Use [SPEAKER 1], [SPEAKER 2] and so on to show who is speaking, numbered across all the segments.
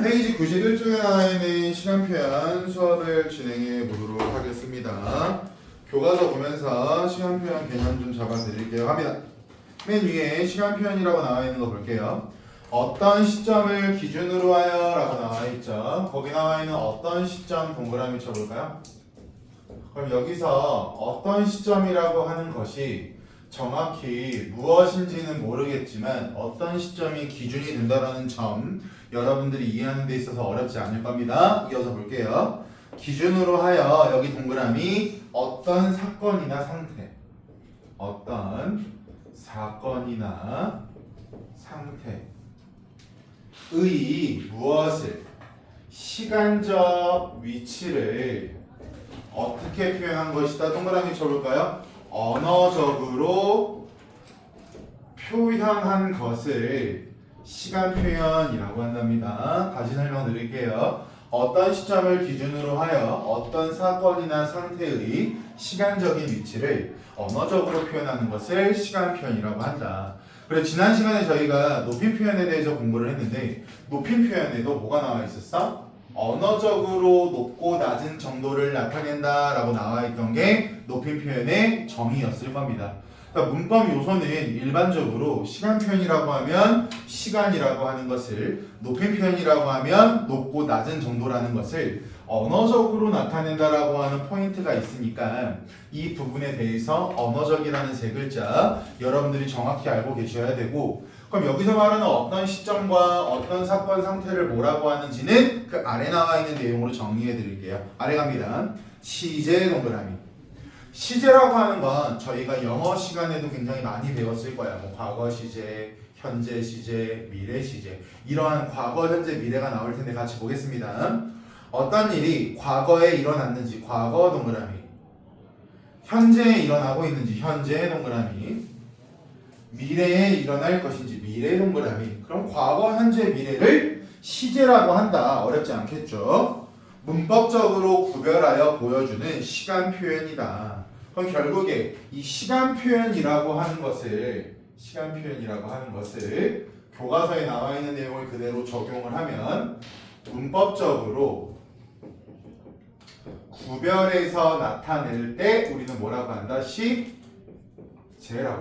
[SPEAKER 1] 페이지 91쪽에 나와 있는 시간표현 수업을 진행해 보도록 하겠습니다. 교과서 보면서 시간표현 개념 좀 잡아드릴게요. 합니다. 맨 위에 시간표현이라고 나와 있는 거 볼게요. 어떤 시점을 기준으로 하여 라고 나와 있죠. 거기 나와 있는 어떤 시점 동그라미 쳐볼까요? 그럼 여기서 어떤 시점이라고 하는 것이 정확히 무엇인지는 모르겠지만 어떤 시점이 기준이 된다는 점 여러분들이 이해하는 데 있어서 어렵지 않을 겁니다. 이어서 볼게요. 기준으로 하여 여기 동그라미 어떤 사건이나 상태 어떤 사건이나 상태의 무엇을 시간적 위치를 어떻게 표현한 것이다. 동그라미 쳐볼까요? 언어적으로 표현한 것을 시간 표현이라고 한답니다. 다시 설명드릴게요. 어떤 시점을 기준으로 하여 어떤 사건이나 상태의 시간적인 위치를 언어적으로 표현하는 것을 시간 표현이라고 한다. 그래서 지난 시간에 저희가 높임 표현에 대해서 공부를 했는데 높임 표현에도 뭐가 나와 있었어? 언어적으로 높고 낮은 정도를 나타낸다 라고 나와 있던 게 높임 표현의 정의였을 겁니다. 그러니까 문법 요소는 일반적으로 시간 표현이라고 하면 시간이라고 하는 것을, 높임 표현이라고 하면 높고 낮은 정도라는 것을 언어적으로 나타낸다라고 하는 포인트가 있으니까 이 부분에 대해서 언어적이라는 세 글자 여러분들이 정확히 알고 계셔야 되고, 그럼 여기서 말하는 어떤 시점과 어떤 사건 상태를 뭐라고 하는지는 그 아래 나와 있는 내용으로 정리해 드릴게요. 아래 갑니다. 시제 동그라미. 시제라고 하는 건 저희가 영어 시간에도 굉장히 많이 배웠을 거야. 뭐 과거 시제, 현재 시제, 미래 시제, 이러한 과거, 현재, 미래가 나올 텐데 같이 보겠습니다. 어떤 일이 과거에 일어났는지 과거 동그라미, 현재에 일어나고 있는지 현재 동그라미, 미래에 일어날 것인지 미래 동그라미. 그럼 과거, 현재, 미래를 시제라고 한다. 어렵지 않겠죠? 문법적으로 구별하여 보여주는 시간 표현이다. 그럼 결국에 이 시간 표현이라고 하는 것을 교과서에 나와 있는 내용을 그대로 적용을 하면 문법적으로 구별해서 나타낼 때 우리는 뭐라고 한다? 시제라고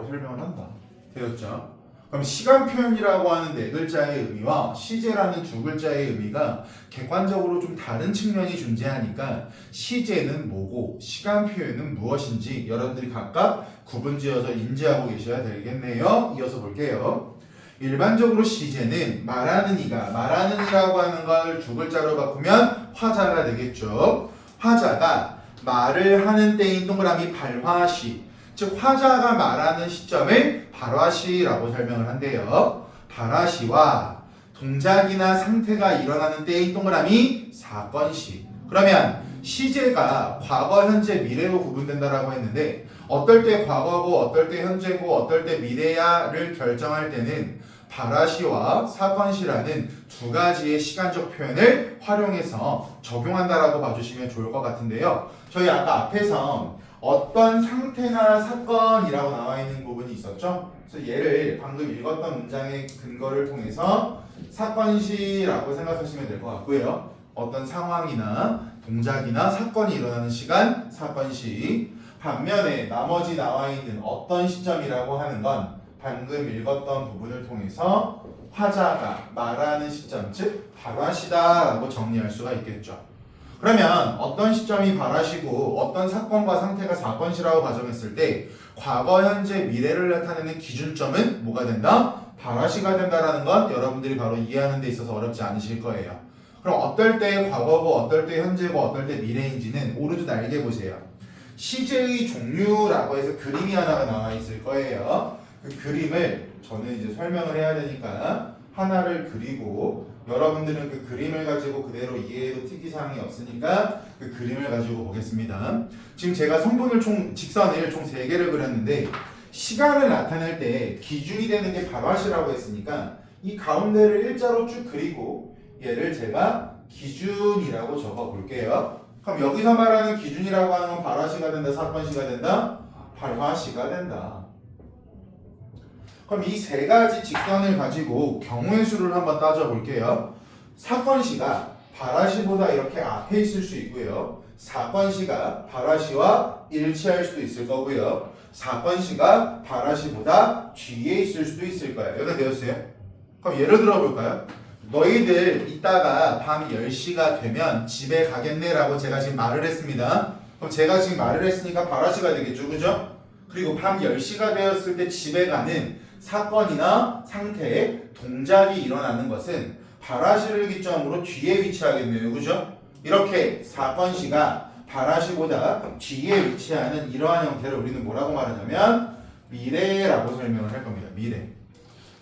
[SPEAKER 1] 설명을 한다. 되었죠? 그럼 시간 표현이라고 하는 네 글자의 의미와 시제라는 두 글자의 의미가 객관적으로 좀 다른 측면이 존재하니까 시제는 뭐고 시간 표현은 무엇인지 여러분들이 각각 구분지어서 인지하고 계셔야 되겠네요. 이어서 볼게요. 일반적으로 시제는 말하는 이라고 하는 걸 두 글자로 바꾸면 화자가 되겠죠. 화자가 말을 하는 때인 동그라미 발화시, 즉 화자가 말하는 시점을 발화시라고 설명을 한대요. 발화시와 동작이나 상태가 일어나는 때인 동그라미 사건시. 그러면 시제가 과거, 현재, 미래로 구분된다라고 했는데 어떨 때 과거고 어떨 때 현재고 어떨 때 미래야를 결정할 때는 발화시와 사건시라는 두 가지의 시간적 표현을 활용해서 적용한다라고 봐주시면 좋을 것 같은데요. 저희 아까 앞에서 어떤 상태나 사건이라고 나와 있는 부분이 있었죠? 그래서 얘를 방금 읽었던 문장의 근거를 통해서 사건시라고 생각하시면 될 것 같고요. 어떤 상황이나 동작이나 사건이 일어나는 시간, 사건시. 반면에 나머지 나와 있는 어떤 시점이라고 하는 건 방금 읽었던 부분을 통해서 화자가 말하는 시점, 즉 발화시다라고 정리할 수가 있겠죠. 그러면 어떤 시점이 발화시고 어떤 사건과 상태가 사건시라고 가정했을 때 과거, 현재, 미래를 나타내는 기준점은 뭐가 된다? 발화시가 된다라는 건 여러분들이 바로 이해하는 데 있어서 어렵지 않으실 거예요. 그럼 어떨 때 과거고 어떨 때 현재고 어떨 때 미래인지는 오른쪽 날개 보세요. 시제의 종류라고 해서 그림이 하나가 나와 있을 거예요. 그 그림을 저는 이제 설명을 해야 되니까 하나를 그리고 여러분들은 그 그림을 가지고 그대로 이해해도 특이사항이 없으니까 그 그림을 가지고 보겠습니다. 지금 제가 직선을 총 3개를 그렸는데 시간을 나타낼 때 기준이 되는 게 발화시라고 했으니까 이 가운데를 일자로 쭉 그리고 얘를 제가 기준이라고 적어 볼게요. 그럼 여기서 말하는 기준이라고 하는 건 발화시가 된다, 사건시가 된다? 발화시가 된다. 그럼 이 세 가지 직선을 가지고 경우의 수를 한번 따져 볼게요. 사건시가 발화시보다 이렇게 앞에 있을 수 있고요. 사건시가 발화시와 일치할 수도 있을 거고요. 사건시가 발화시보다 뒤에 있을 수도 있을 거예요. 여기가 되었어요? 그럼 예를 들어 볼까요? 너희들 이따가 밤 10시가 되면 집에 가겠네 라고 제가 지금 말을 했습니다. 그럼 제가 지금 말을 했으니까 발화시가 되겠죠, 그죠? 그리고 밤 10시가 되었을 때 집에 가는 사건이나 상태에 동작이 일어나는 것은 발화시를 기점으로 뒤에 위치하겠네요, 그죠? 이렇게 사건시가 발화시보다 뒤에 위치하는 이러한 형태를 우리는 뭐라고 말하냐면 미래라고 설명을 할 겁니다. 미래.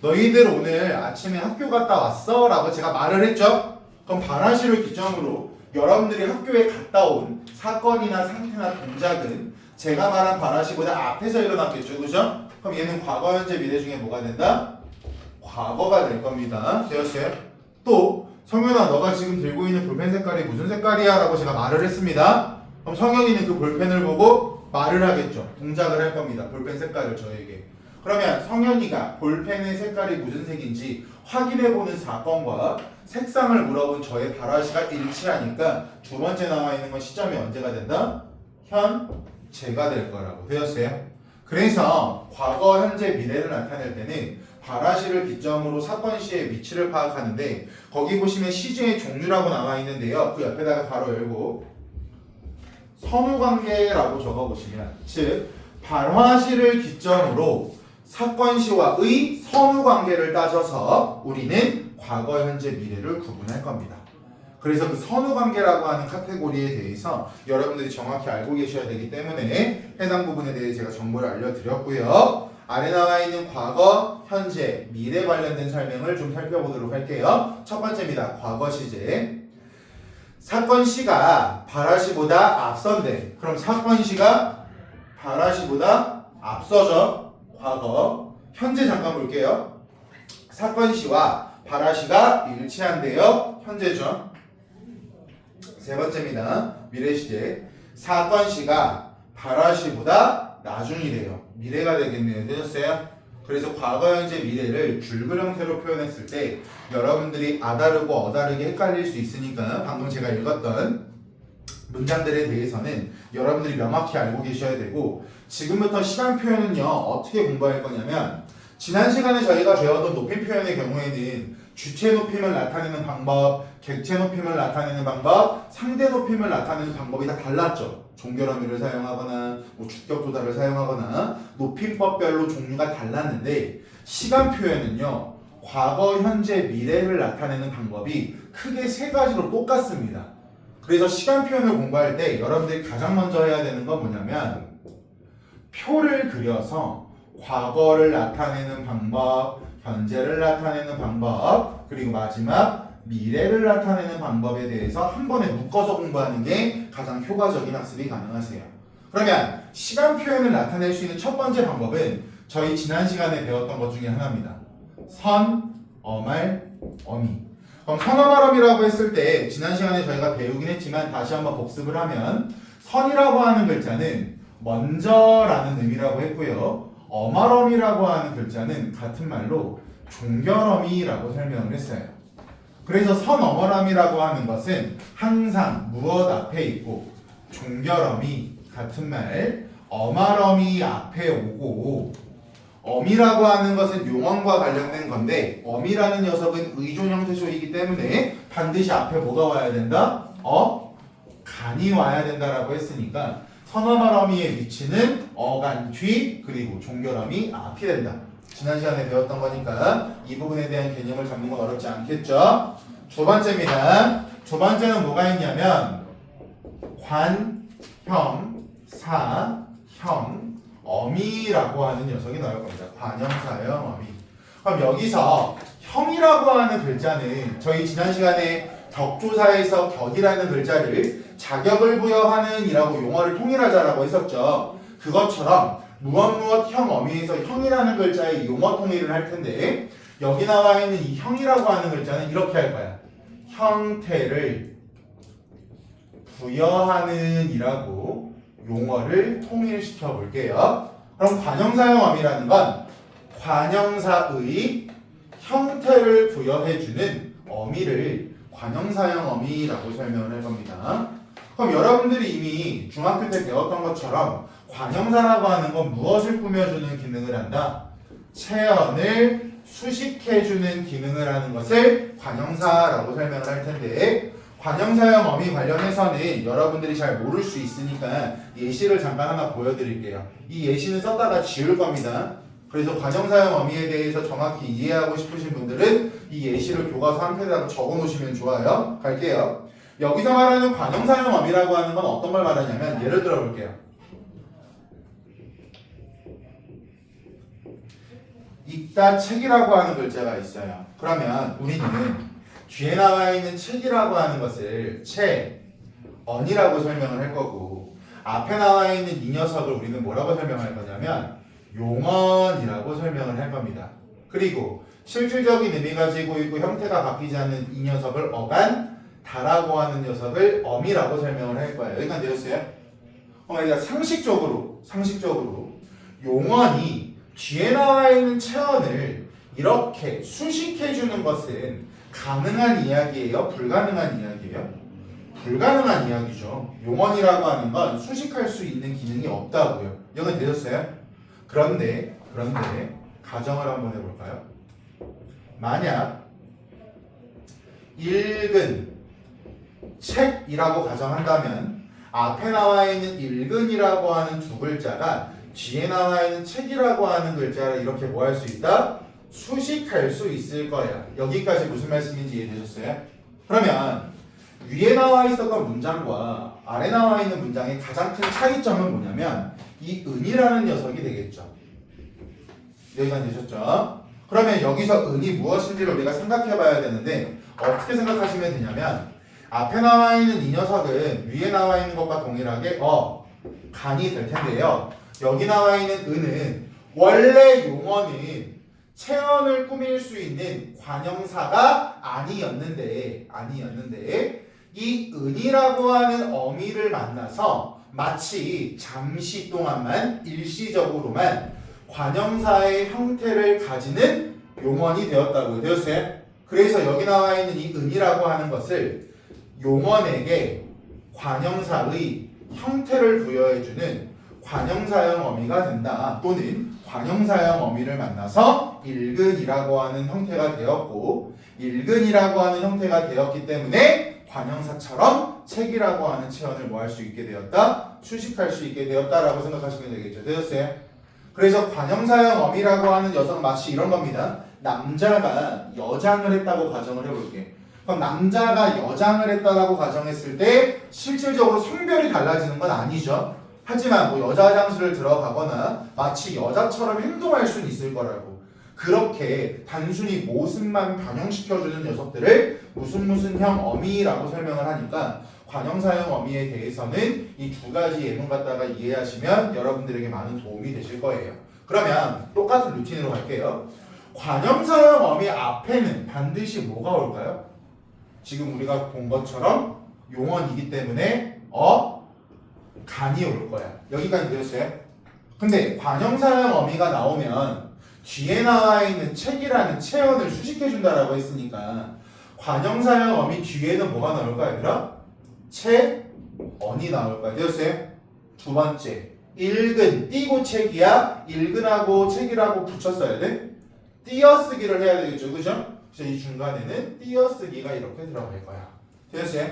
[SPEAKER 1] 너희들 오늘 아침에 학교 갔다 왔어? 라고 제가 말을 했죠? 그럼 발화시를 기점으로 여러분들이 학교에 갔다 온 사건이나 상태나 동작은 제가 말한 발화시보다 앞에서 일어났겠죠, 그죠? 그럼 얘는 과거, 현재, 미래 중에 뭐가 된다? 과거가 될 겁니다. 되었어요? 또 성현아, 너가 지금 들고 있는 볼펜 색깔이 무슨 색깔이야? 라고 제가 말을 했습니다. 그럼 성현이는 그 볼펜을 보고 말을 하겠죠. 동작을 할 겁니다. 볼펜 색깔을 저에게. 그러면 성현이가 볼펜의 색깔이 무슨 색인지 확인해보는 사건과 색상을 물어본 저의 발화시가 일치하니까 두 번째 나와 있는 건 시점이 언제가 된다? 현재가 될 거라고 되었어요. 그래서 과거, 현재, 미래를 나타낼 때는 발화시를 기점으로 사건시의 위치를 파악하는데 거기 보시면 시제의 종류라고 나와 있는데요. 그 옆에다가 바로 열고 선후관계라고 적어보시면 즉 발화시를 기점으로 사건시와의 선후관계를 따져서 우리는 과거, 현재, 미래를 구분할 겁니다. 그래서 그 선후관계라고 하는 카테고리에 대해서 여러분들이 정확히 알고 계셔야 되기 때문에 해당 부분에 대해 제가 정보를 알려드렸고요. 아래 나와 있는 과거, 현재, 미래 관련된 설명을 좀 살펴보도록 할게요. 첫 번째입니다. 과거 시제. 사건 시가 발화시보다 앞선데 그럼 사건 시가 발화시보다 앞서죠. 과거. 현재 잠깐 볼게요. 사건 시와 발화시가 일치한대요. 현재죠. 세 번째입니다. 미래 시제. 사건 시가 발화시보다 나중이래요. 미래가 되겠네요. 되셨어요? 그래서 과거, 현재, 미래를 줄글 형태로 표현했을 때 여러분들이 아다르고 어다르게 헷갈릴 수 있으니까 방금 제가 읽었던 문장들에 대해서는 여러분들이 명확히 알고 계셔야 되고 지금부터 시간 표현은요 어떻게 공부할 거냐면 지난 시간에 저희가 배웠던 높임 표현의 경우에는 주체 높임을 나타내는 방법, 객체 높임을 나타내는 방법, 상대 높임을 나타내는 방법이 다 달랐죠. 종결어미를 사용하거나 주격 도달을 사용하거나 높임법별로 종류가 달랐는데 시간 표현은요 과거, 현재, 미래를 나타내는 방법이 크게 세 가지로 똑같습니다. 그래서 시간 표현을 공부할 때 여러분들이 가장 먼저 해야 되는 건 뭐냐면 표를 그려서 과거를 나타내는 방법, 현재를 나타내는 방법, 그리고 마지막 미래를 나타내는 방법에 대해서 한 번에 묶어서 공부하는 게 가장 효과적인 학습이 가능하세요. 그러면 시간 표현을 나타낼 수 있는 첫 번째 방법은 저희 지난 시간에 배웠던 것 중에 하나입니다. 선, 어말, 어미. 그럼 선, 어말, 어미라고 했을 때 지난 시간에 저희가 배우긴 했지만 다시 한번 복습을 하면 선이라고 하는 글자는 먼저라는 의미라고 했고요. 어말어미라고 하는 글자는 같은 말로 종결어미라고 설명을 했어요. 그래서 선어머람이라고 하는 것은 항상 무엇 앞에 있고 종결어미 같은 말 어말어미 앞에 오고 어미라고 하는 것은 용언과 관련된 건데 어미라는 녀석은 의존 형태소이기 때문에 반드시 앞에 뭐가 와야 된다? 간이 와야 된다라고 했으니까 선어말어미의 위치는 어간 뒤 그리고 종결어미 앞이 된다. 지난 시간에 배웠던 거니까 이 부분에 대한 개념을 잡는 건 어렵지 않겠죠? 두 번째입니다. 두 번째는 뭐가 있냐면 관, 형, 사, 형, 어미라고 하는 녀석이 나올 겁니다. 관형사형, 어미. 그럼 여기서 형이라고 하는 글자는 저희 지난 시간에 격조사에서 격이라는 글자를 자격을 부여하는 이라고 용어를 통일하자라고 했었죠. 그것처럼 무엇 형 어미에서 형이라는 글자의 용어 통일을 할 텐데 여기 나와 있는 이 형이라고 하는 글자는 이렇게 할 거야. 형태를 부여하는 이라고 용어를 통일시켜 볼게요. 그럼 관형사형 어미라는 건 관형사의 형태를 부여해주는 어미를 관형사형 어미라고 설명을 할 겁니다. 그럼 여러분들이 이미 중학교 때 배웠던 것처럼 관형사라고 하는 건 무엇을 꾸며주는 기능을 한다? 체언을 수식해주는 기능을 하는 것을 관형사라고 설명을 할 텐데, 관형사형 어미 관련해서는 여러분들이 잘 모를 수 있으니까 예시를 잠깐 하나 보여드릴게요. 이 예시는 썼다가 지울 겁니다. 그래서 관형사형 어미에 대해서 정확히 이해하고 싶으신 분들은 이 예시를 교과서 한 편에다가 적어 놓으시면 좋아요. 갈게요. 여기서 말하는 관형사형 어미라고 하는 건 어떤 걸 말하냐면, 예를 들어 볼게요. 읽다 책이라고 하는 글자가 있어요. 그러면 우리는 뒤에 나와 있는 책이라고 하는 것을 언이라고 설명을 할 거고, 앞에 나와 있는 이 녀석을 우리는 뭐라고 설명할 거냐면 용언이라고 설명을 할 겁니다. 그리고 실질적인 의미 가지고 있고 형태가 바뀌지 않는 이 녀석을 어간다라고 하는 녀석을 어미라고 설명을 할 거예요. 여기까지 되었어요? 그러니까 상식적으로 용언이 뒤에 나와 있는 체언을 이렇게 수식해주는 것은 가능한 이야기예요? 불가능한 이야기예요? 불가능한 이야기죠. 용언이라고 하는 건 수식할 수 있는 기능이 없다고요. 여기 되셨어요? 그런데 가정을 한번 해볼까요? 만약 읽은 책이라고 가정한다면 앞에 나와 있는 읽은이라고 하는 두 글자가 뒤에 나와 있는 책이라고 하는 글자를 이렇게 뭐 할 수 있다? 수식할 수 있을 거예요. 여기까지 무슨 말씀인지 이해되셨어요? 그러면 위에 나와 있었던 문장과 아래 나와 있는 문장의 가장 큰 차이점은 뭐냐면 이 은이라는 녀석이 되겠죠. 여기까지 되셨죠? 그러면 여기서 은이 무엇인지를 우리가 생각해 봐야 되는데, 어떻게 생각하시면 되냐면 앞에 나와 있는 이 녀석은 위에 나와 있는 것과 동일하게 간이 될 텐데요. 여기 나와 있는 은은 원래 용어는 체언을 꾸밀 수 있는 관형사가 아니었는데 이 은이라고 하는 어미를 만나서 마치 잠시 동안만 일시적으로만 관형사의 형태를 가지는 용언이 되었다고 되었어요. 그래서 여기 나와 있는 이 은이라고 하는 것을 용언에게 관형사의 형태를 부여해주는 관형사형 어미가 된다. 또는 관형사형 어미를 만나서 읽은이라고 하는 형태가 되었고, 읽은이라고 하는 형태가 되었기 때문에 관형사처럼 책이라고 하는 체언을 뭐 할 수 있게 되었다? 수식할 수 있게 되었다라고 생각하시면 되겠죠. 되셨어요? 그래서 관형사형 어미라고 하는 녀석은 마치 이런 겁니다. 남자가 여장을 했다고 가정을 해볼게. 그럼 남자가 여장을 했다라고 가정했을 때 실질적으로 성별이 달라지는 건 아니죠. 하지만 뭐 여자 화장실을 들어가거나 마치 여자처럼 행동할 수는 있을 거라고. 그렇게 단순히 모습만 변형시켜주는 녀석들을 무슨 형 어미라고 설명을 하니까 관형사형 어미에 대해서는 이 두 가지 예문 갖다가 이해하시면 여러분들에게 많은 도움이 되실 거예요. 그러면 똑같은 루틴으로 갈게요. 관형사형 어미 앞에는 반드시 뭐가 올까요? 지금 우리가 본 것처럼 용언이기 때문에 간이 올 거야. 여기까지 되셨어요? 근데 관형사형 어미가 나오면 뒤에 나와 있는 책이라는 체언을 수식해준다라고 했으니까 관형사형 어미 뒤에는 뭐가 나올까 얘들아? 체언이 나올 거야. 되셨어요? 두 번째, 읽은, 띄고 책이야. 읽은하고 책이라고 붙였어야 돼. 띄어쓰기를 해야 되겠죠, 그죠? 그래서 이 중간에는 띄어쓰기가 이렇게 들어갈 거야. 되셨어요?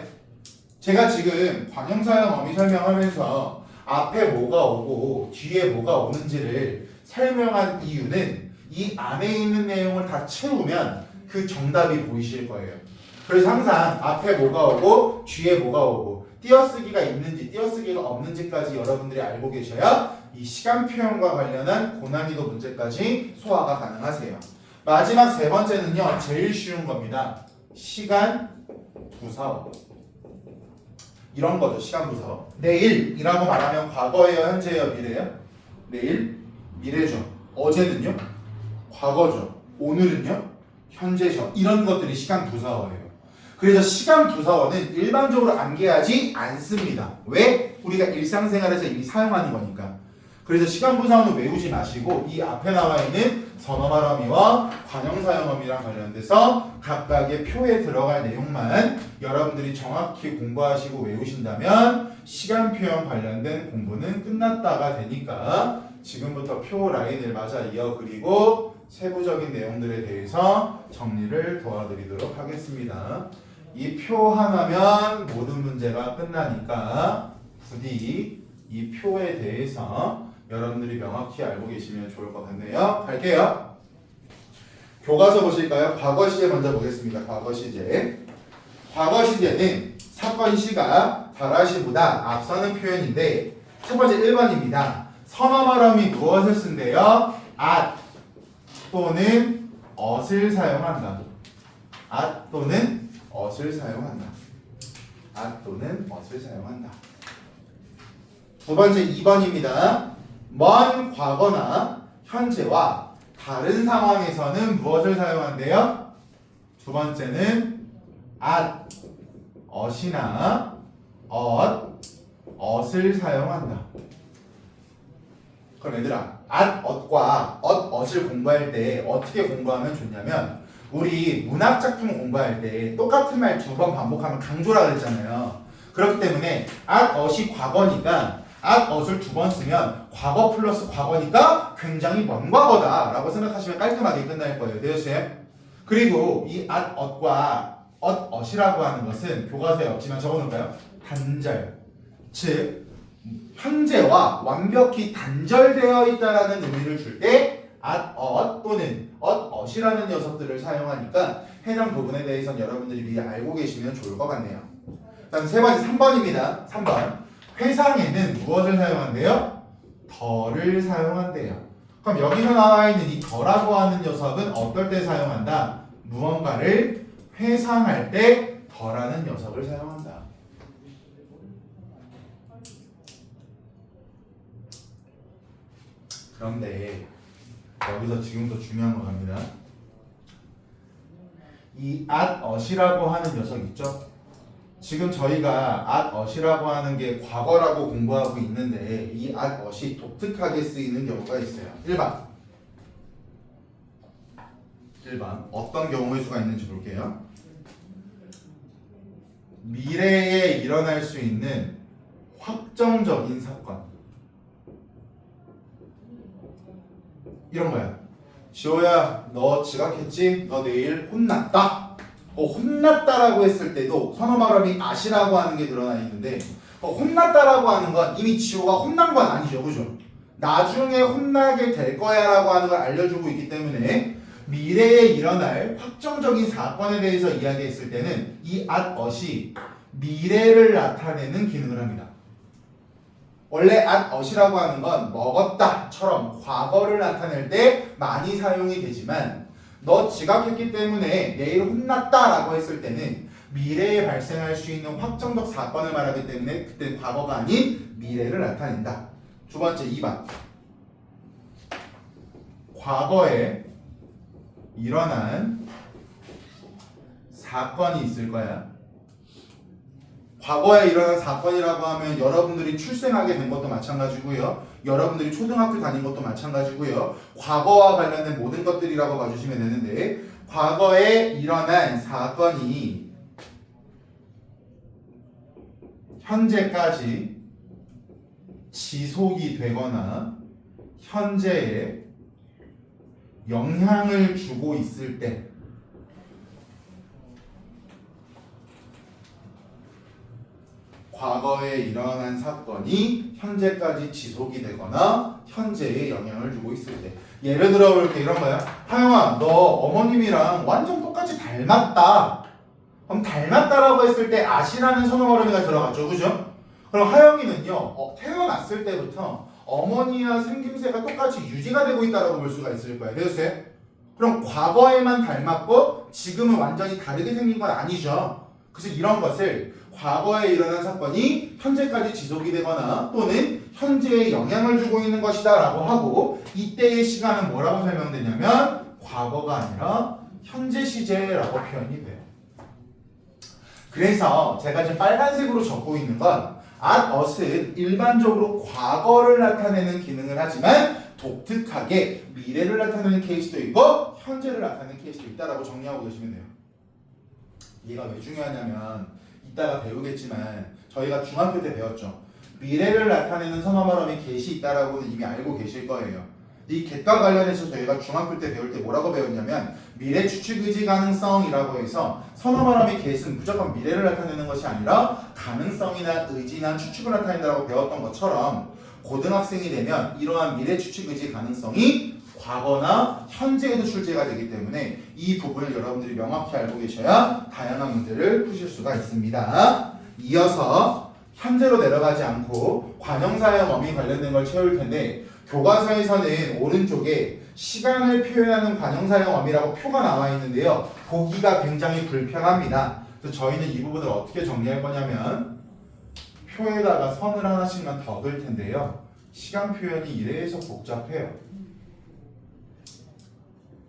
[SPEAKER 1] 제가 지금 관형사형 어미 설명하면서 앞에 뭐가 오고 뒤에 뭐가 오는지를 설명한 이유는 이 안에 있는 내용을 다 채우면 그 정답이 보이실 거예요. 그래서 항상 앞에 뭐가 오고 뒤에 뭐가 오고 띄어쓰기가 있는지 띄어쓰기가 없는지까지 여러분들이 알고 계셔야 이 시간 표현과 관련한 고난이도 문제까지 소화가 가능하세요. 마지막 세 번째는요, 제일 쉬운 겁니다. 시간 부사어. 이런 거죠. 시간 부사어. 내일이라고 말하면 과거예요, 현재예요, 미래예요? 내일, 미래죠. 어제는요? 과거죠. 오늘은요? 현재죠. 이런 것들이 시간 부사어예요. 그래서 시간 부사어는 일반적으로 암기하지 않습니다. 왜? 우리가 일상생활에서 이미 사용하는 거니까. 그래서 시간 분사어는 외우지 마시고 이 앞에 나와 있는 선어말 어미와 관형사형 어미랑 관련돼서 각각의 표에 들어갈 내용만 여러분들이 정확히 공부하시고 외우신다면 시간 표현 관련된 공부는 끝났다가 되니까 지금부터 표 라인을 맞아 이어 그리고 세부적인 내용들에 대해서 정리를 도와드리도록 하겠습니다. 이 표 하나면 모든 문제가 끝나니까 부디 이 표에 대해서 여러분들이 명확히 알고 계시면 좋을 것 같네요. 갈게요. 교과서 보실까요? 과거 시제 먼저 보겠습니다. 과거 시제. 과거 시제는 사건 시가 달아시보다 앞서는 표현인데 첫 번째 1번입니다. 선어말음이 무엇을 쓴대요? at 또는 ot을 사용한다. at 또는 ot을 사용한다. at 또는 ot을 사용한다. 두 번째 2번입니다. 먼 과거나 현재와 다른 상황에서는 무엇을 사용한대요? 두 번째는 at, ot이나 ot을 사용한다. 그럼 얘들아, at, ot과 ot을 공부할 때 어떻게 공부하면 좋냐면 우리 문학작품 공부할 때 똑같은 말 두 번 반복하면 강조라 그랬잖아요. 그렇기 때문에 at, ot이 과거니까 at, ot을 두 번 쓰면 과거 플러스 과거니까 굉장히 먼 과거다 라고 생각하시면 깔끔하게 끝날 거예요. 되셨어요? 그리고 이 at, ot과 ot이라고 하는 것은 교과서에 없지만 적어놓을까요? 단절. 즉 현재와 완벽히 단절되어 있다라는 의미를 줄 때 at, ot 또는 ot이라는 녀석들을 사용하니까 해당 부분에 대해서는 여러분들이 미리 알고 계시면 좋을 것 같네요. 다음 세 번째 3번입니다. 3번. 회상에는 무엇을 사용한대요? 더를 사용한대요. 그럼 여기서 나와 있는 이 더라고 하는 녀석은 어떨 때 사용한다? 무언가를 회상할 때 더라는 녀석을 사용한다. 그런데 여기서 지금부터 중요한 거 갑니다. 이 at, ot이라고 하는 녀석 있죠? 지금 저희가 at, ot이라고 하는 게 과거라고 공부하고 있는데 이 at, ot이 독특하게 쓰이는 경우가 있어요. 1번 어떤 경우의 수가 있는지 볼게요. 미래에 일어날 수 있는 확정적인 사건 이런 거야. 지호야 너 지각했지? 너 내일 혼났다. 혼났다라고 했을 때도 선어말음이 at이라고 하는 게 드러나 있는데 혼났다라고 하는 건 이미 지호가 혼난 건 아니죠. 그죠? 나중에 혼나게 될 거야 라고 하는 걸 알려주고 있기 때문에 미래에 일어날 확정적인 사건에 대해서 이야기했을 때는 이 at, ot이 미래를 나타내는 기능을 합니다. 원래 at, ot이라고 하는 건 먹었다처럼 과거를 나타낼 때 많이 사용이 되지만 너 지각했기 때문에 내일 혼났다라고 했을 때는 미래에 발생할 수 있는 확정적 사건을 말하기 때문에 그때 과거가 아닌 미래를 나타낸다. 두 번째 2번 과거에 일어난 사건이 있을 거야. 과거에 일어난 사건이라고 하면 여러분들이 출생하게 된 것도 마찬가지고요. 여러분들이 초등학교 다닌 것도 마찬가지고요. 과거와 관련된 모든 것들이라고 봐주시면 되는데 과거에 일어난 사건이 현재까지 지속이 되거나 현재에 영향을 주고 있을 때 과거에 일어난 사건이 현재까지 지속이 되거나 현재에 영향을 주고 있을 때 예를 들어 이렇게 이런 거야. 하영아 너 어머님이랑 완전 똑같이 닮았다. 그럼 닮았다라고 했을 때 at이라는 선어어른이가 들어갔죠. 그죠? 그럼 하영이는요 태어났을 때부터 어머니와 생김새가 똑같이 유지가 되고 있다라고 볼 수가 있을 거예요. 되셨어요? 그럼 과거에만 닮았고 지금은 완전히 다르게 생긴 건 아니죠. 그래서 이런 것을 과거에 일어난 사건이 현재까지 지속이 되거나 또는 현재에 영향을 주고 있는 것이다 라고 하고 이때의 시간은 뭐라고 설명되냐면 과거가 아니라 현재 시제라고 표현이 돼요. 그래서 제가 지금 빨간색으로 적고 있는 건 at, at은 일반적으로 과거를 나타내는 기능을 하지만 독특하게 미래를 나타내는 케이스도 있고 현재를 나타내는 케이스도 있다라고 정리하고 계시면 돼요. 얘가 왜 중요하냐면 이따가 배우겠지만 저희가 중학교 때 배웠죠. 미래를 나타내는 선어 발음이 개시 있다라고는 이미 알고 계실 거예요. 이 객과 관련해서 저희가 중학교 때 배울 때 뭐라고 배웠냐면 미래 추측 의지 가능성이라고 해서 선어 발음의 개시는 무조건 미래를 나타내는 것이 아니라 가능성이나 의지나 추측을 나타낸다고 배웠던 것처럼 고등학생이 되면 이러한 미래 추측 의지 가능성이 과거나 현재에도 출제가 되기 때문에 이 부분을 여러분들이 명확히 알고 계셔야 다양한 문제를 푸실 수가 있습니다. 이어서 현재로 내려가지 않고 관형사형 어미 관련된 걸 채울 텐데 교과서에서는 오른쪽에 시간을 표현하는 관형사형 어미라고 표가 나와 있는데요. 보기가 굉장히 불편합니다. 그래서 저희는 이 부분을 어떻게 정리할 거냐면 표에다가 선을 하나씩만 더 그을 텐데요. 시간 표현이 이래서 복잡해요.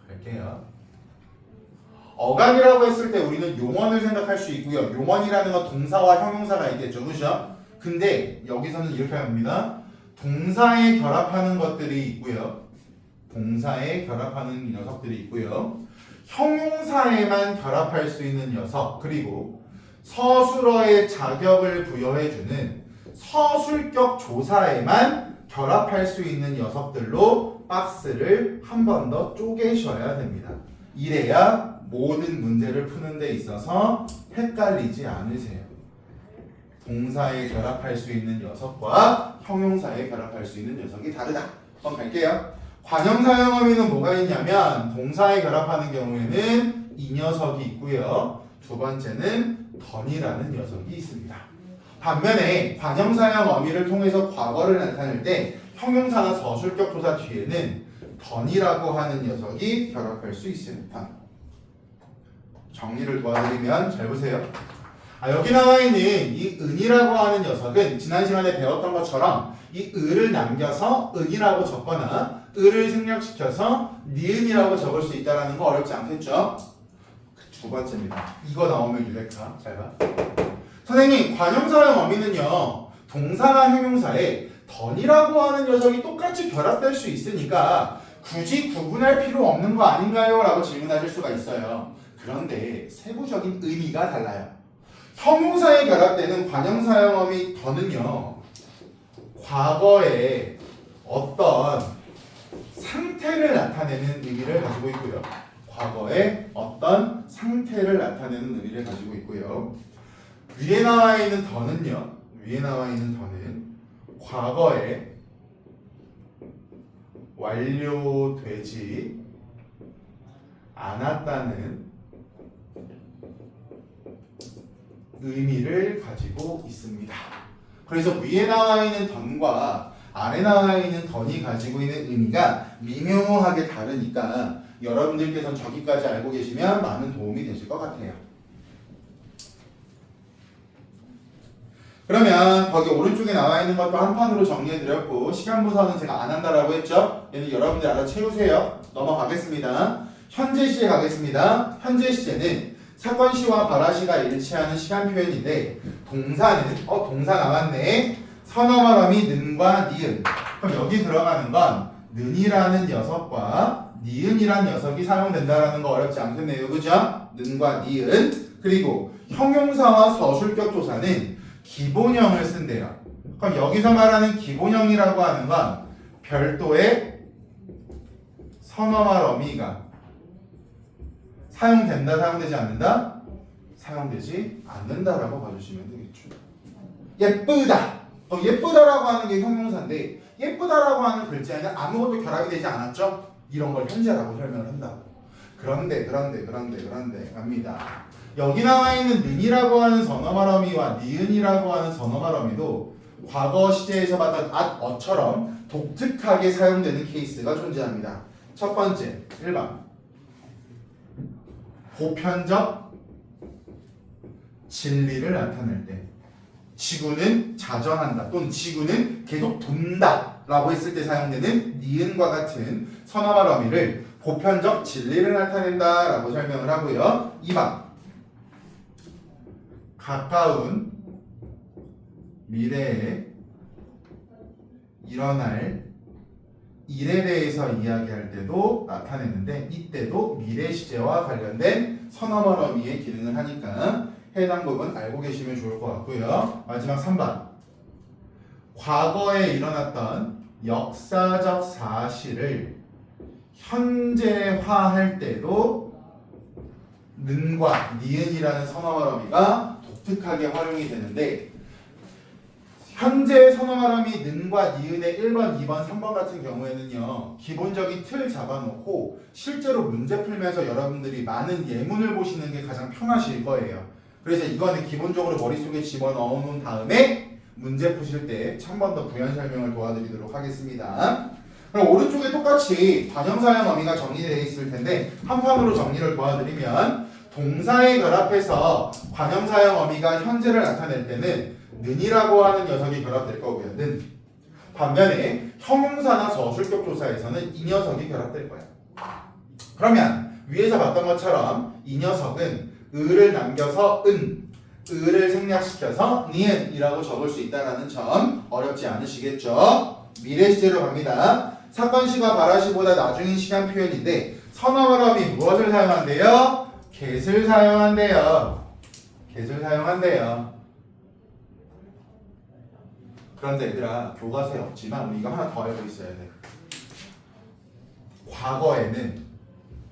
[SPEAKER 1] 갈게요. 어감이라고 했을 때 우리는 용언을 생각할 수 있고요. 용언이라는 건 동사와 형용사가 있겠죠. 그죠? 근데 여기서는 이렇게 합니다. 동사에 결합하는 것들이 있고요. 동사에 결합하는 녀석들이 있고요. 형용사에만 결합할 수 있는 녀석, 그리고 서술어의 자격을 부여해주는 서술격 조사에만 결합할 수 있는 녀석들로 박스를 한 번 더 쪼개셔야 됩니다. 이래야 모든 문제를 푸는 데 있어서 헷갈리지 않으세요. 동사에 결합할 수 있는 녀석과 형용사에 결합할 수 있는 녀석이 다르다. 한번 갈게요. 관형사형 어미는 뭐가 있냐면 동사에 결합하는 경우에는 이 녀석이 있고요. 두 번째는 던이라는 녀석이 있습니다. 반면에 관형사형 어미를 통해서 과거를 나타낼 때 형용사나 서술격 조사 뒤에는 던이라고 하는 녀석이 결합할 수 있습니다. 정리를 도와드리면 잘 보세요. 여기 나와 있는 이 은이라고 하는 녀석은 지난 시간에 배웠던 것처럼 이 을을 남겨서 은이라고 적거나 을을 생략시켜서 니은이라고 적을 수 있다는 거 어렵지 않겠죠? 두 번째입니다. 이거 나오면 유레카. 잘 봐. 선생님, 관형사형 어미는요 동사나 형용사에 던이라고 하는 녀석이 똑같이 결합될 수 있으니까 굳이 구분할 필요 없는 거 아닌가요? 라고 질문하실 수가 있어요. 그런데 세부적인 의미가 달라요. 형용사에 결합되는 관형사형 어미 던은요 과거에 어떤 상태를 나타내는 의미를 가지고 있고요. 과거에 어떤 상태를 나타내는 의미를 가지고 있고요. 위에 나와 있는 던은요. 위에 나와 있는 던은 과거에 완료되지 않았다는 의미를 가지고 있습니다. 그래서 위에 나와 있는 던과 아래 나와 있는 던이 가지고 있는 의미가 미묘하게 다르니까 여러분들께서는 저기까지 알고 계시면 많은 도움이 되실 것 같아요. 그러면 거기 오른쪽에 나와 있는 것도 한 판으로 정리해드렸고 시간부서는 제가 안 한다라고 했죠? 얘는 여러분들 알아 채우세요. 넘어가겠습니다. 현재 시제 가겠습니다. 현재 시제는 사건 시와 발화 시가 일치하는 시간 표현인데 동사는 동사 나왔네. 선어 발음이 는과 니은. 그럼 여기 들어가는 건 는이라는 녀석과 니은이라는 녀석이 사용된다라는 거 어렵지 않겠네요. 그죠? 는과 니은. 그리고 형용사와 서술격 조사는 기본형을 쓴대요. 그럼 여기서 말하는 기본형이라고 하는 건 별도의 선어말 어미가 사용된다, 사용되지 않는다? 사용되지 않는다라고 봐주시면 되겠죠. 예쁘다. 예쁘다라고 하는 게 형용사인데 예쁘다라고 하는 글자에는 아무것도 결합이 되지 않았죠? 이런 걸 현재라고 설명을 한다고. 그런데 갑니다. 여기 나와 있는 는이라고 하는 선어말 어미와 니은이라고 하는 선어말 어미도 과거 시제에서 봤던 at, 어처럼 독특하게 사용되는 케이스가 존재합니다. 첫 번째, 1번. 보편적 진리를 나타낼 때 지구는 자전한다 또는 지구는 계속 돈다 라고 했을 때 사용되는 니은과 같은 선어말 어미를 보편적 진리를 나타낸다 라고 설명을 하고요. 2번 가까운 미래에 일어날 일에 대해서 이야기할 때도 나타내는데 이때도 미래 시제와 관련된 선어머러미의 기능을 하니까 해당 부분 알고 계시면 좋을 것 같고요. 마지막 3번. 과거에 일어났던 역사적 사실을 현재화할 때도 는과 니은이라는 선어머러미가 독특하게 활용이 되는데 현재 선어말함이 는과 니은의 1번, 2번, 3번 같은 경우에는요 기본적인 틀 잡아놓고 실제로 문제 풀면서 여러분들이 많은 예문을 보시는 게 가장 편하실 거예요. 그래서 이거는 기본적으로 머릿속에 집어넣어 놓은 다음에 문제 푸실 때 한 번 더 부연 설명을 도와드리도록 하겠습니다. 그럼 오른쪽에 똑같이 관형사형 어미가 정리되어 있을 텐데 한 판으로 정리를 도와드리면 동사의 결합해서 관형사형 어미가 현재를 나타낼 때는 는이라고 하는 녀석이 결합될 거고요. 는. 반면에 형용사나 저술격 조사에서는 이 녀석이 결합될 거예요. 그러면 위에서 봤던 것처럼 이 녀석은 을을 남겨서 을을 생략시켜서 니은이라고 적을 수 있다는 점 어렵지 않으시겠죠? 미래 시제로 갑니다. 사건 시가 바라시보다 나중인 시간 표현인데 선어말함이 무엇을 사용한대요? get을 사용한대요. get을 사용한대요. 그런데 얘들아 교과서에 없지만 우리 이거 하나 더 알고 있어야 돼. 과거에는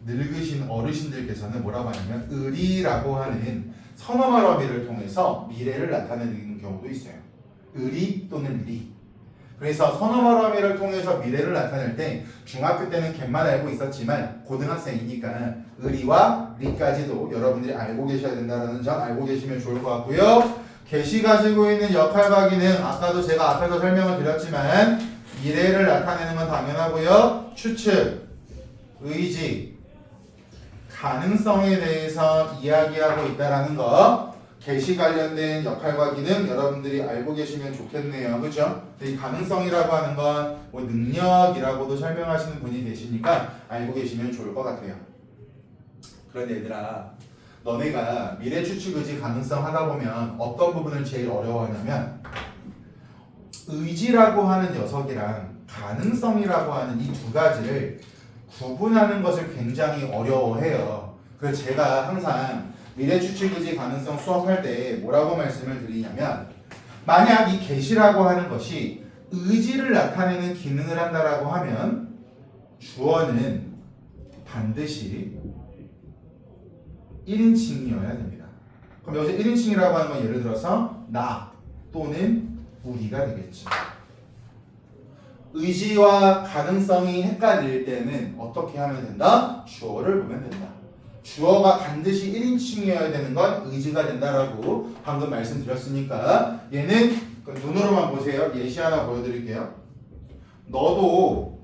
[SPEAKER 1] 늙으신 어르신들께서는 뭐라고 하냐면 을이라고 하는 선어말어미를 통해서 미래를 나타내는 경우도 있어요. 을이 또는 리. 그래서 선어말어미를 통해서 미래를 나타낼 때 중학교 때는 갯만 알고 있었지만 고등학생이니까 을이와 리까지도 여러분들이 알고 계셔야 된다는 점 알고 계시면 좋을 것 같고요. get이 가지고 있는 역할과 기능 아까도 제가 앞에서 설명을 드렸지만 미래를 나타내는 건 당연하고요. 추측, 의지, 가능성에 대해서 이야기하고 있다라는 거 get이 관련된 역할과 기능 여러분들이 알고 계시면 좋겠네요. 그죠? 이 가능성이라고 하는 건 뭐 능력이라고도 설명하시는 분이 계시니까 알고 계시면 좋을 것 같아요. 그런데 얘들아 너네가 미래 추측 의지 가능성 하다 보면 어떤 부분을 제일 어려워하냐면 의지라고 하는 녀석이랑 가능성이라고 하는 이 두 가지를 구분하는 것을 굉장히 어려워해요. 그래서 제가 항상 미래 추측 의지 가능성 수업할 때 뭐라고 말씀을 드리냐면 만약 이 get이라고 하는 것이 의지를 나타내는 기능을 한다라고 하면 주어는 반드시 1인칭이어야 됩니다. 그럼 여기서 1인칭이라고 하는 건 예를 들어서 나 또는 우리가 되겠죠. 의지와 가능성이 헷갈릴 때는 어떻게 하면 된다? 주어를 보면 된다. 주어가 반드시 1인칭이어야 되는 건 의지가 된다라고 방금 말씀드렸으니까 얘는 눈으로만 보세요. 예시 하나 보여드릴게요. 너도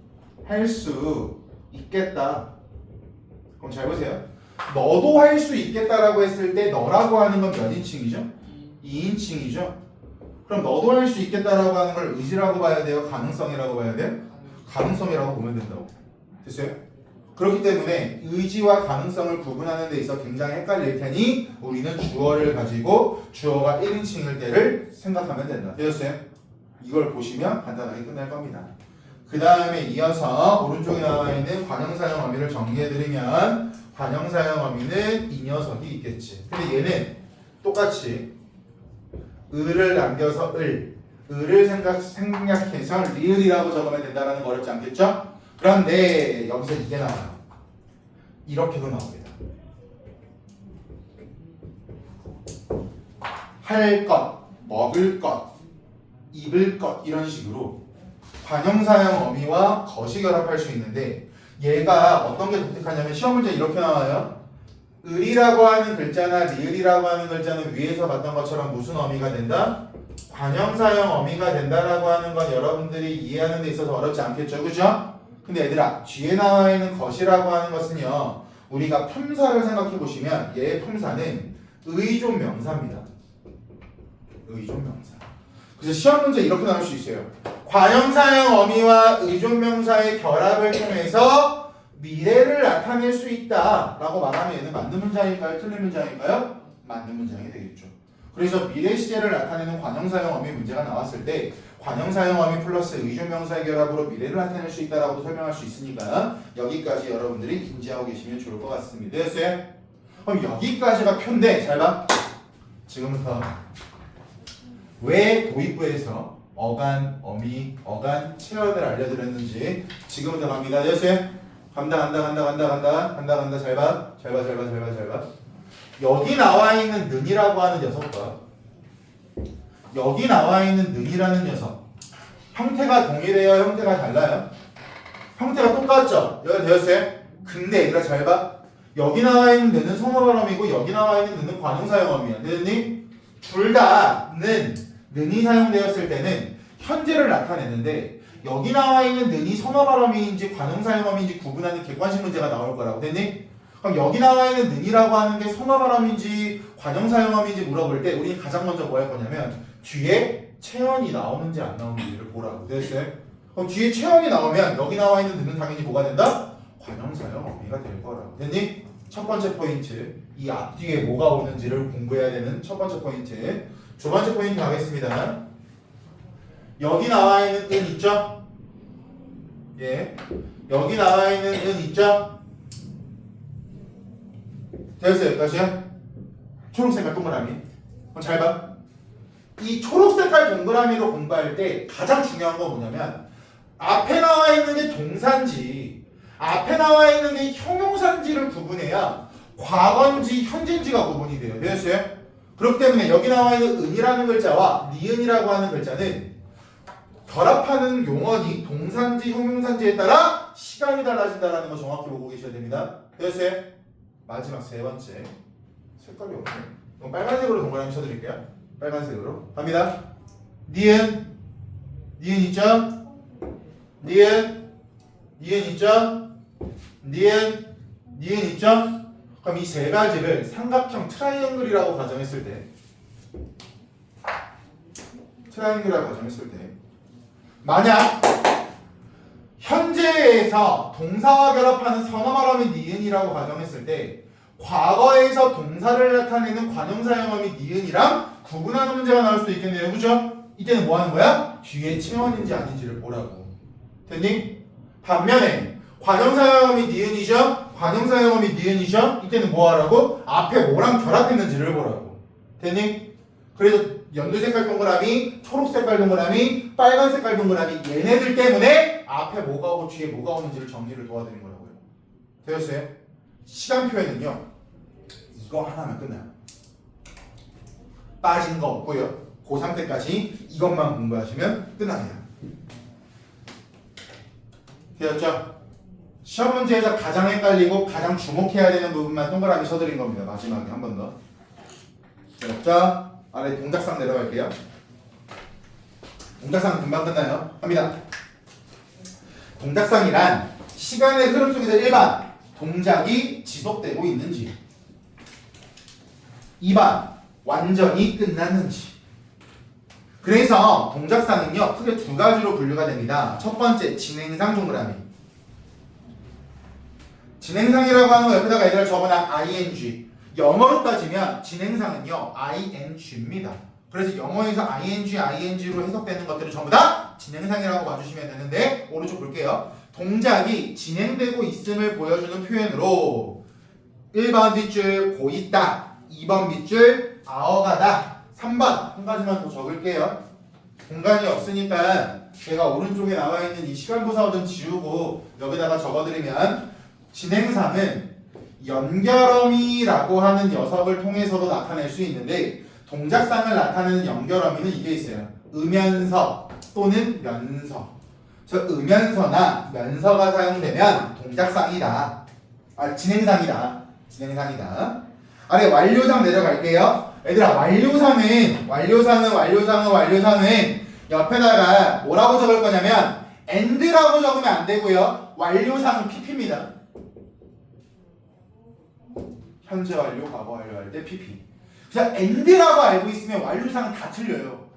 [SPEAKER 1] 할 수 있겠다. 그럼 잘 보세요. 너도 할 수 있겠다라고 했을 때 너라고 하는 건 몇 인칭이죠? 2인칭이죠? 그럼 너도 할 수 있겠다라고 하는 걸 의지라고 봐야 돼요? 가능성이라고 봐야 돼요? 가능성이라고 보면 된다고. 됐어요? 그렇기 때문에 의지와 가능성을 구분하는 데 있어 굉장히 헷갈릴 테니 우리는 주어를 가지고 주어가 1인칭일 때를 생각하면 된다. 되셨어요? 이걸 보시면 간단하게 끝날 겁니다. 그 다음에 이어서 오른쪽에 나와 있는 관형사형 어미를 정리해드리면 관형사형 어미는 이 녀석이 있겠지. 근데 얘는 똑같이 을을 남겨서 을을 생략해서 리을이라고 적으면 된다는 거 어렵지 않겠죠? 그런데 여기서 이게 나와요. 이렇게도 나옵니다. 할 것, 먹을 것, 입을 것 이런 식으로 관형사형 어미와 것이 결합할 수 있는데 얘가 어떤 게 독특하냐면 시험 문제 이렇게 나와요. 을이라고 하는 글자나 리을이라고 하는 글자는 위에서 봤던 것처럼 무슨 어미가 된다? 관형사형 어미가 된다라고 하는 건 여러분들이 이해하는 데 있어서 어렵지 않겠죠? 그죠? 근데 얘들아 뒤에 나와 있는 것이라고 하는 것은요 우리가 품사를 생각해 보시면 얘의 품사는 의존 명사입니다. 의존 명사. 그래서 시험 문제 이렇게 나올 수 있어요. 관형사형 어미와 의존 명사의 결합을 통해서 미래를 나타낼 수 있다 라고 말하면 얘는 맞는 문장일까요? 틀린 문장일까요? 맞는 문장이 되겠죠. 그래서 미래 시제를 나타내는 관형사형 어미 문제가 나왔을 때 관형사형 어미 플러스 의존명사의 결합으로 미래를 나타낼 수 있다라고도 설명할 수 있으니까 여기까지 여러분들이 인지하고 계시면 좋을 것 같습니다. 됐어요? 그럼 여기까지가 표인데 잘 봐. 지금부터 왜 도입부에서 어간, 어미, 어간, 체언을 알려드렸는지 지금부터 갑니다. 됐어요? 간다. 잘 봐. 여기 나와 있는 는이라고 하는 녀석과 여기 나와 있는 는이라는 녀석 형태가 동일해요? 형태가 달라요? 형태가 똑같죠? 여기 되었어요? 근데 얘들아 잘 봐. 여기 나와 있는 는은 성어발음이고 여기 나와 있는 는은 관용사용어미야. 됐니? 둘 다 는이 사용되었을 때는 현재를 나타내는데 여기 나와 있는 는이 선어발음인지 관용사용어미인지 구분하는 객관식 문제가 나올 거라고. 됐니? 그럼 여기 나와 있는 는이라고 하는 게 선어발음인지 관용사용어미인지 물어볼 때 우리는 가장 먼저 뭐 할 거냐면 뒤에 체언이 나오는지 안 나오는지를 보라고. 됐어요? 그럼 뒤에 체언이 나오면 여기 나와 있는 는은 당연히 뭐가 된다? 관용사용어미가 될 거라고. 됐니? 첫 번째 포인트. 이 앞뒤에 뭐가 오는지를 공부해야 되는 첫 번째 포인트. 두 번째 포인트 가겠습니다. 여기 나와 있는 은 있죠? 예. 여기 나와 있는 은 있죠? 됐어요? 여기까지요? 초록색깔 동그라미. 그럼 잘 봐. 이 초록색깔 동그라미로 공부할 때 가장 중요한 건 뭐냐면 앞에 나와 있는 게 동사인지 앞에 나와 있는 게 형용사인지를 구분해야 과거인지 현재인지가 구분이 돼요. 됐어요? 그렇기 때문에 여기 나와 있는 은이라는 글자와 니은이라고 하는 글자는 결합하는 용언이 동사인지 형용사인지에 따라 시간이 달라진다는 거 정확히 보고 계셔야 됩니다. 됐어요? 마지막 세 번째. 색깔이 없네. 그럼 빨간색으로 동그라미 쳐드릴게요. 빨간색으로 갑니다. 니은 있죠? 니은 있죠? 니은 있죠? 그럼 이 세 가지를 삼각형 트라이앵글이라고 가정했을 때 만약 현재에서 동사와 결합하는 선어말어미 니은이라고 가정했을 때 과거에서 동사를 나타내는 관용사형어미 니은이랑 구분하는 문제가 나올 수도 있겠네요. 그죠? 이때는 뭐 하는 거야? 뒤에 체언인지 아닌지를 보라고. 됐니? 반면에 관용사형어미 니은이죠? 이때는 뭐 하라고? 앞에 뭐랑 결합했는지를 보라고. 됐니? 그래서 연두색깔 동그라미, 초록색깔 동그라미, 빨간색깔 동그라미 얘네들 때문에 앞에 뭐가 오고 뒤에 뭐가 오는지를 정리를 도와드린 거라고요. 되었어요? 시간 표현은요. 이거 하나면 끝나요. 빠진 거 없고요. 고3 때까지 이것만 공부하시면 끝납니다. 되었죠? 시험 문제에서 가장 헷갈리고 가장 주목해야 되는 부분만 동그라미 쳐드린 겁니다. 마지막에 한 번 더. 되었죠? 아래 동작상 내려갈게요. 동작상 금방 끝나요. 갑니다. 동작상이란 시간의 흐름 속에서 1번 동작이 지속되고 있는지 2번 완전히 끝났는지. 그래서 동작상은요 크게 두 가지로 분류가 됩니다. 첫 번째 진행상 동그라미. 진행상이라고 하는 거 옆에다가 얘들아 적어놔 ing. 영어로 따지면 진행상은요 ing입니다. 그래서 영어에서 ing로 해석되는 것들은 전부 다 진행상이라고 봐주시면 되는데 오른쪽 볼게요. 동작이 진행되고 있음을 보여주는 표현으로 1번 뒷줄 고있다, 2번 밑줄 아어가다, 3번 한 가지만 더 적을게요. 공간이 없으니까 제가 오른쪽에 나와 있는 이 시간부사어 좀 지우고 여기다가 적어드리면 진행상은 연결어미라고 하는 녀석을 통해서도 나타낼 수 있는데 동작상을 나타내는 연결어미는 이게 있어요. 음연서 또는 면서. 저 음연서나 면서가 사용되면 동작상이다. 진행상이다. 아래 완료상 내려갈게요. 얘들아 완료상은 옆에다가 뭐라고 적을 거냐면 and라고 적으면 안 되고요. 완료상은 pp입니다. 현재 완료, 과거 완료 할 때 pp. 그냥 and라고 알고 있으면 완료상은 다 틀려요.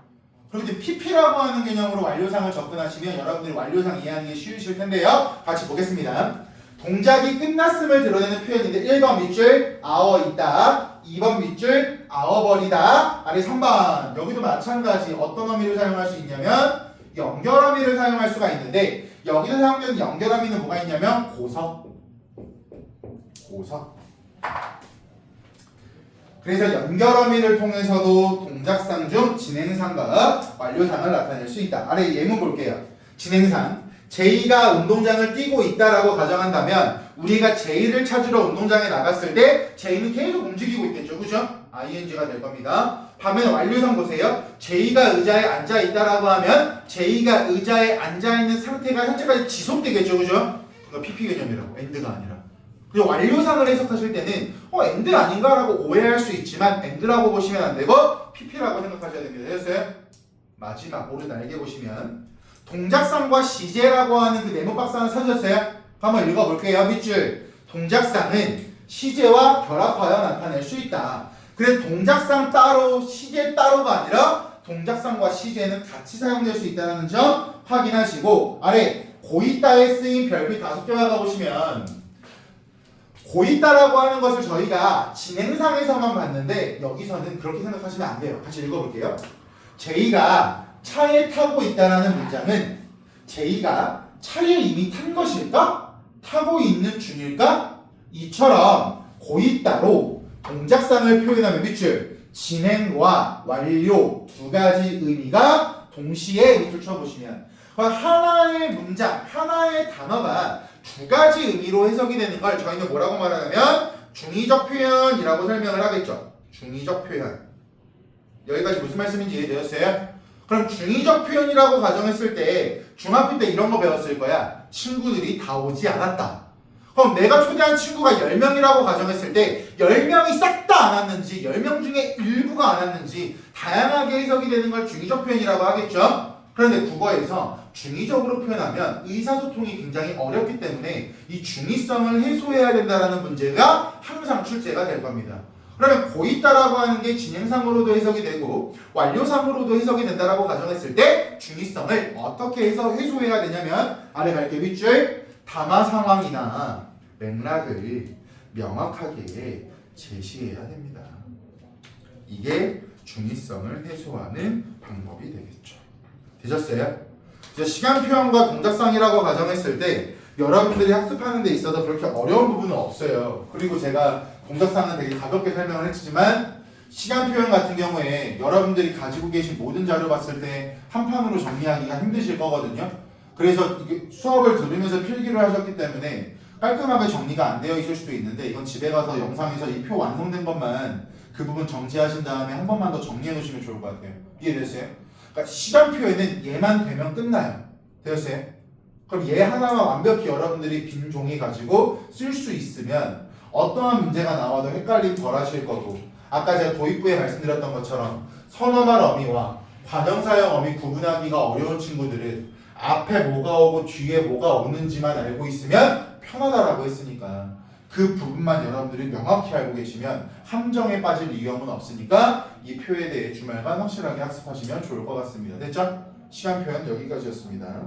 [SPEAKER 1] 그런데 pp라고 하는 개념으로 완료상을 접근하시면 여러분들이 완료상 이해하는 게 쉬우실 텐데요. 같이 보겠습니다. 동작이 끝났음을 드러내는 표현인데 1번 밑줄 아어 있다, 2번 밑줄 아워버리다. 아래 3번. 여기도 마찬가지. 어떤 어미를 사용할 수 있냐면 연결어미를 사용할 수가 있는데 여기서 사용되는 연결어미는 뭐가 있냐면 고서. 그래서 연결어미를 통해서도 동작상 중 진행상과 완료상을 나타낼 수 있다. 아래 예문 볼게요. 진행상. 제이가 운동장을 뛰고 있다라고 가정한다면 우리가 제이를 찾으러 운동장에 나갔을 때 제이는 계속 움직이고 있겠죠. 그죠? ing가 될 겁니다. 반면 완료상 보세요. 제이가 의자에 앉아 있다라고 하면 제이가 의자에 앉아 있는 상태가 현재까지 지속되겠죠. 그죠? 그거 PP 개념이라고. 엔드가 아니라. 그리고 완료상을 해석하실 때는 엔드 아닌가라고 오해할 수 있지만 엔드라고 보시면 안 되고 PP라고 생각하셔야 됩니다. 됐어요? 마지막 오른 날개 보시면 동작상과 시제라고 하는 그 네모 박스 하나 찾으셨어요? 한번 읽어볼게요. 밑줄. 동작상은 시제와 결합하여 나타낼 수 있다. 그래서 동작상 따로 시제 따로가 아니라 동작상과 시제는 같이 사용될 수 있다는 점 확인하시고 아래 고있다에 쓰인 별표 5개가 가보시면 고있다라고 하는 것을 저희가 진행상에서만 봤는데 여기서는 그렇게 생각하시면 안 돼요. 같이 읽어볼게요. 제이가 차에 타고 있다라는 문장은 제이가 차에 이미 탄 것일까? 타고 있는 중일까? 이처럼 고있다로 동작상을 표현하면 밑줄 진행과 완료 두 가지 의미가 동시에 밑줄 쳐보시면 하나의 문장, 하나의 단어가 두 가지 의미로 해석이 되는 걸 저희는 뭐라고 말하냐면 중의적 표현이라고 설명을 하겠죠. 중의적 표현. 여기까지 무슨 말씀인지 이해되었어요? 그럼 중의적 표현이라고 가정했을 때 중학교 때 이런 거 배웠을 거야. 친구들이 다 오지 않았다. 그럼 내가 초대한 친구가 10명이라고 가정했을 때 10명이 싹 다 안 왔는지 10명 중에 일부가 안 왔는지 다양하게 해석이 되는 걸 중의적 표현이라고 하겠죠. 그런데 국어에서 중의적으로 표현하면 의사소통이 굉장히 어렵기 때문에 이 중의성을 해소해야 된다는 문제가 항상 출제가 될 겁니다. 그러면 고있다라고 하는 게 진행상으로도 해석이 되고 완료상으로도 해석이 된다라고 가정했을 때 중의성을 어떻게 해서 해소해야 되냐면 아래 갈게 밑줄 담화 상황이나 맥락을 명확하게 제시해야 됩니다. 이게 중의성을 해소하는 방법이 되겠죠. 되셨어요? 이제 시간 표현과 동작상이라고 가정했을 때 여러분들이 학습하는 데 있어서 그렇게 어려운 부분은 없어요. 그리고 제가 동작상은 되게 가볍게 설명을 했지만 시간 표현 같은 경우에 여러분들이 가지고 계신 모든 자료 봤을 때 한 판으로 정리하기가 힘드실 거거든요. 그래서 이게 수업을 들으면서 필기를 하셨기 때문에 깔끔하게 정리가 안 되어 있을 수도 있는데 이건 집에 가서 영상에서 이 표 완성된 것만 그 부분 정지하신 다음에 한 번만 더 정리해 놓으시면 좋을 것 같아요. 이해되세요? 그러니까 시간 표현은 얘만 되면 끝나요. 되었어요? 그럼 얘 하나만 완벽히 여러분들이 빈 종이 가지고 쓸 수 있으면 어떠한 문제가 나와도 헷갈림 덜 하실 거고 아까 제가 도입부에 말씀드렸던 것처럼 선어말 어미와 관형사형 어미 구분하기가 어려운 친구들은 앞에 뭐가 오고 뒤에 뭐가 오는지만 알고 있으면 편하다라고 했으니까 그 부분만 여러분들이 명확히 알고 계시면 함정에 빠질 위험은 없으니까 이 표에 대해 주말간 확실하게 학습하시면 좋을 것 같습니다. 됐죠? 시간 표현 여기까지였습니다.